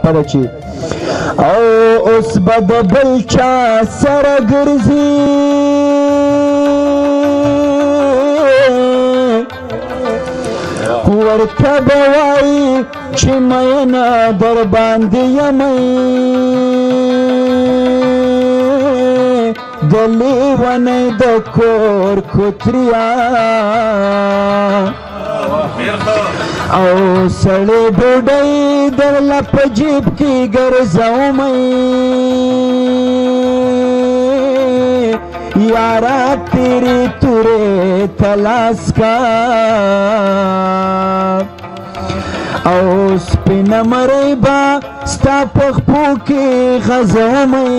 پده چی او اوس به د بل چا سره ګرځي ورته به وایي چې مینه در باندې یمئ د لیونۍ د کور کوتریا او سړی ډوډۍ درله په جیب کې ګرځومئ یارا تیری تورې تلاس کا او سپینه مرۍ به ستا په خپو کې غځومئ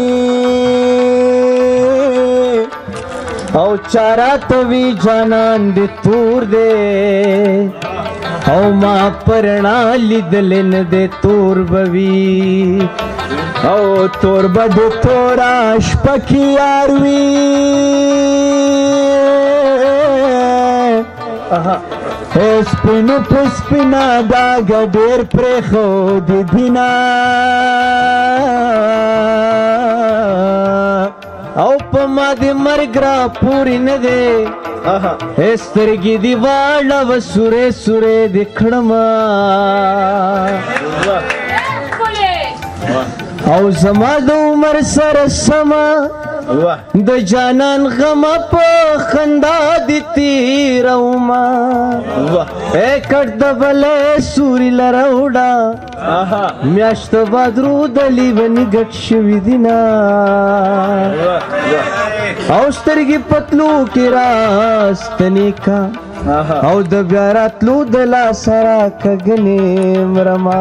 او چاراته وي جانان دې تور دی او ما پرنا لیدلې نه دی تور به وي او تور به د توره شپه کې یار وي سپینو په سپینه داګه ډېر پرېښودې دینه او په ما د مرګ را پورې نه دی سترګې دې واړوه سورې سورې دې کړمه او زما د عمر سره سمه د جانان غمه په خندا دې تېرومه کټ د بلې سوري لره وړه میاشت بعد رو د لیوني ګټ شوي دینه او سترګې پتلو کې راستنې کا او د بیا راتلو د لاسه راکږنې مرمه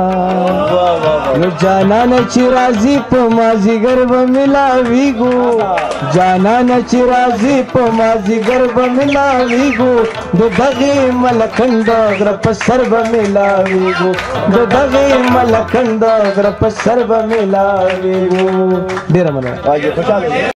نو جانانه چې راځي په مازدیګر به ملاویږو جانانه چې راځي په مازدیګر به ملاویږو د دغې ملکنډ غره په سر به ملاویږو د دغې ملکنډ غره په سر به ملاویږو ډېره مننه